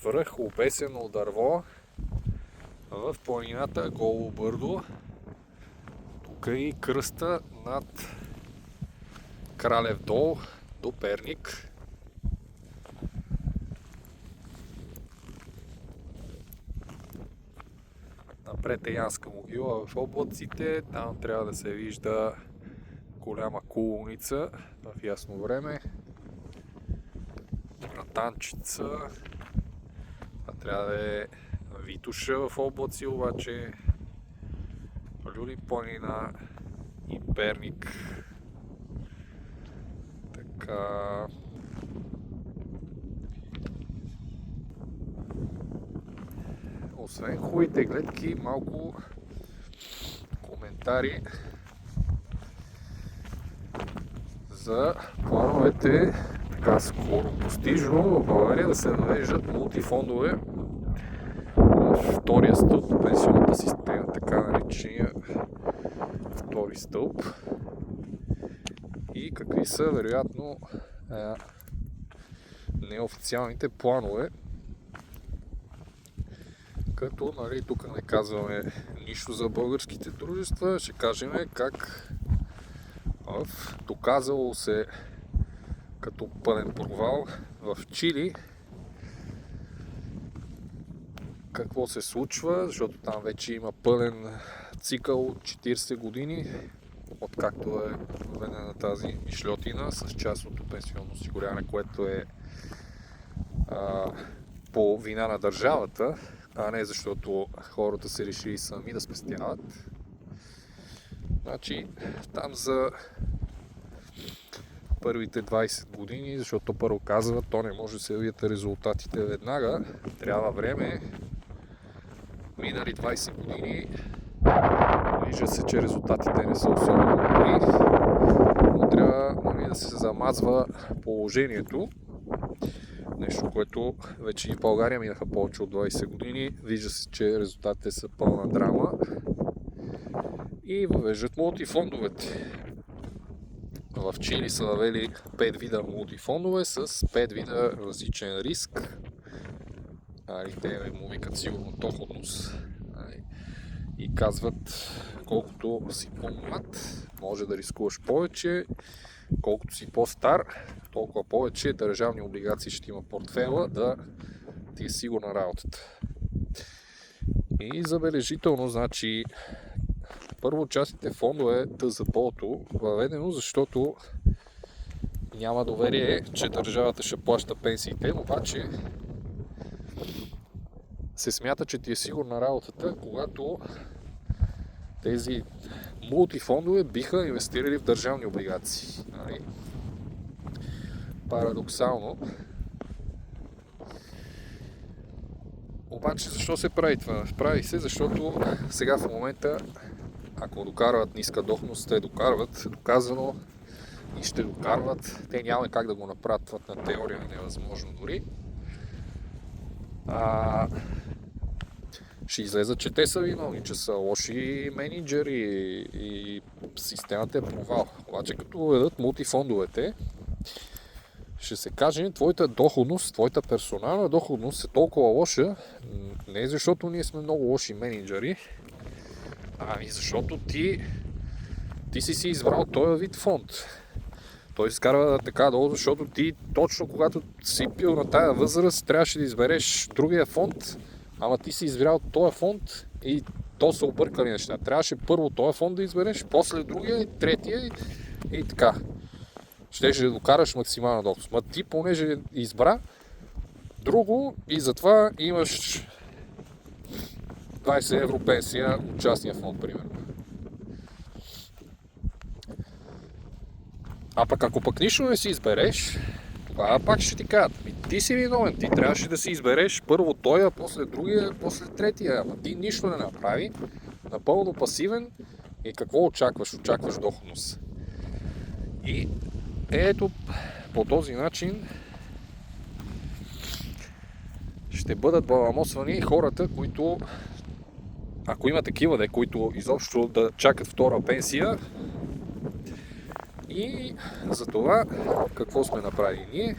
връх обесено дърво в планината Голо Бърдо. Тук е и кръста над Кралев дол до Перник. Напред е Янска могила в облаците, там трябва да се вижда голяма кулуница в ясно време. Братанчица. Това трябва да е Витоша в облаци, обаче Люли планина и Перник. Така. Освен хубавите гледки, малко коментари за плановете така скоро постижно в България да се навеждат мултифондове в втория стълб на пенсионната система, така наречения втори стълб. И какви са вероятно неофициалните планове. Като тук не казваме нищо за българските дружества, ще кажем как доказало се като пълен провал в Чили какво се случва, защото там вече има пълен цикъл от 40 години, откакто е въведена тази мишльотина с частното пенсионно осигуряване, което е по вина на държавата, а не защото хората се решили сами да спестяват. Значи, там за първите 20 години, защото първо казва, то не може да се видят резултатите веднага, трябва време. Минали 20 години, вижда се, че резултатите не са особено добри, но трябва да се замазва положението. Нещо, което вече и в България минаха повече от 20 години. Вижда се, че резултатите са пълна драма. И въвеждат мултифондовете. В Чили са въвели 5 вида мултифондове с 5 вида различен риск. Те му викат сигурно доходност. И казват, колкото си по-млад, може да рискуваш повече. Колкото си по-стар, толкова повече държавни облигации ще има портфела да ти е сигурна работата. И забележително, значи, първо частните фондове ТЗПО-то въведено, защото няма доверие, че държавата ще плаща пенсиите, обаче се смята, че ти е сигурна работата, когато тези мултифондове биха инвестирали в държавни облигации. Парадоксално. Обаче защо се прави това? Прави се, защото сега в момента, ако докарват ниска доходност, те докарват, доказано и ще докарват. Те няма как да го направят на теория, невъзможно дори. Ще излезат, че те са виновни, че са лоши менеджери и системата е провал. Обаче като въведат мултифондовете, ще се каже, твоята доходност, твоята персонална доходност е толкова лоша, не защото ние сме много лоши менеджери, ами защото ти си избрал този вид фонд. Той изкарва така долу, защото ти точно когато си пил на тая възраст, трябваше да избереш другия фонд, ама ти си избрал този фонд и то са объркали неща. Трябваше първо този фонд да избереш, после другия, третия и така. Щеше да докараш максимална доходност. Ма ти, понеже избра друго и затова имаш 20 евро пенсия от частния фонд, примерно. А пък ако пък нищо не си избереш, тогава пак ще ти кажат, ти си виновен, ти трябваше да си избереш първо тоя, после другия, после третия, ама ти нищо не направи, напълно пасивен и какво очакваш? Очакваш доходност. И ето по този начин ще бъдат баламосвани хората, които, ако има такива, които изобщо да чакат втора пенсия. И за това какво сме направили ние?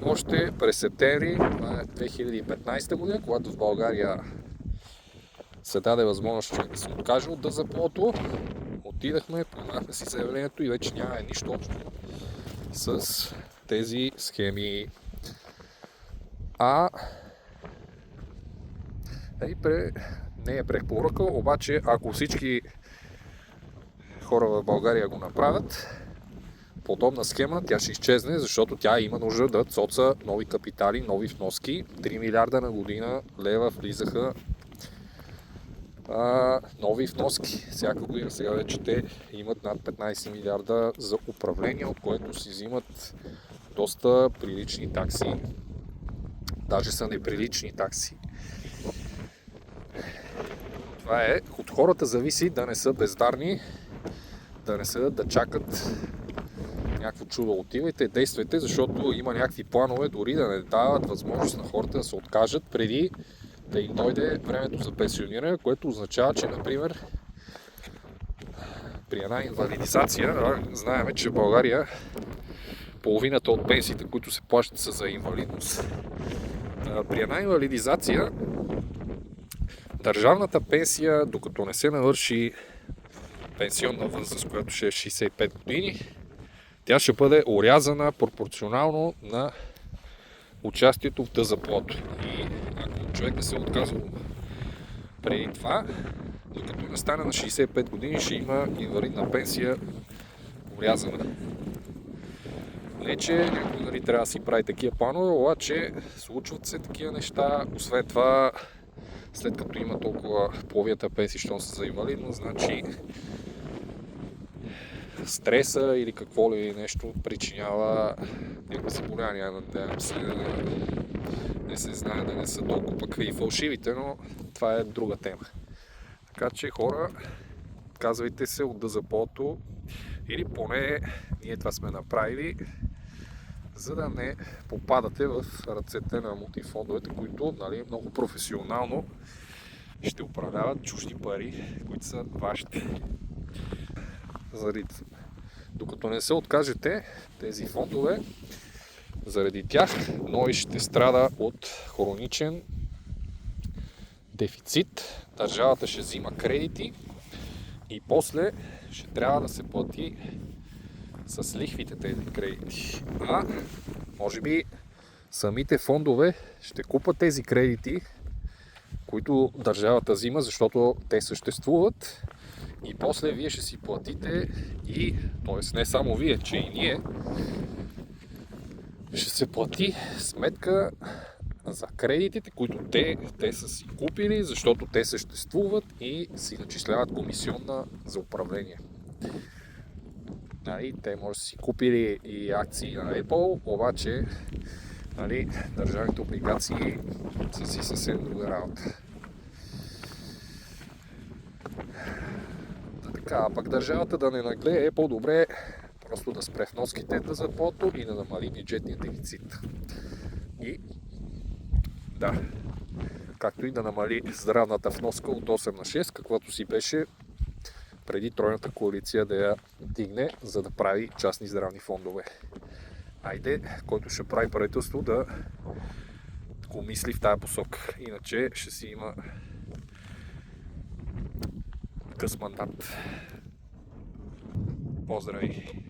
още през септември 2015 година, когато в България се даде възможност човек да се откаже от ДЗПО-то, отидахме, подадахме си заявлението и вече няма нищо общо с тези схеми. Не е препоръка, обаче ако всички хора в България го направят, подобна схема, тя ще изчезне, защото тя има нужда да цоца нови капитали, нови вноски. 3 милиарда на година лева влизаха нови вноски. Всяка година сега вече те имат над 15 милиарда за управление, от което си взимат доста прилични такси. Даже са неприлични такси. Това е, от хората зависи да не са бездарни, да не седат да чакат някакво чудо. Отивайте, действайте, защото има някакви планове, дори да не дават възможност на хората да се откажат преди да им дойде времето за пенсиониране, което означава, че, например, при една инвалидизация, знаем, че в България половината от пенсиите, които се плащат, са за инвалидност. При една инвалидизация държавната пенсия, докато не се навърши пенсионна възраст, която ще е 65 години, тя ще бъде орязана пропорционално на участието в ДЗПО-то. И ако човек не се е отказал преди това, докато не стане на 65 години, ще има инвалидна пенсия орязана. Не, че някой трябва да си прави такива планове, обаче случват се такива неща. Освен това, след като има толкова половината пенсии, щом са за инвалидност, значи стреса или какво ли нещо причинява някакви заболявания, надявам се, не се знае да не са толкова пък и фалшивите, но това е друга тема. Така че хора, казвайте се от ДЗПО-то, или поне ние това сме направили, за да не попадате в ръцете на мултифондовете, които много професионално ще управляват чужди пари, които са вашите. Докато не се откажете тези фондове, заради тях НОИ ще страда от хроничен дефицит, държавата ще взима кредити и после ще трябва да се плати с лихвите тези кредити. Може би самите фондове ще купат тези кредити, които държавата взима, защото те съществуват, и после вие ще си платите т.е. не само вие, че и ние, ще се плати сметка за кредитите, които те са си купили, защото те съществуват и си начисляват комисионна за управление. Те може да си купили и акции на Apple, обаче държавните облигации са си съвсем друга работа. А пък държавата да не наглее, е по-добре просто да спре вноските да ДЗПО-то и да намали бюджетния дефицит. Както и да намали здравната вноска от 8 на 6, каквото си беше преди тройната коалиция да я дигне, за да прави частни здравни фондове. Айде, който ще прави правителство, да го мисли в тая посока. Иначе ще си има къс мандат. Поздрави!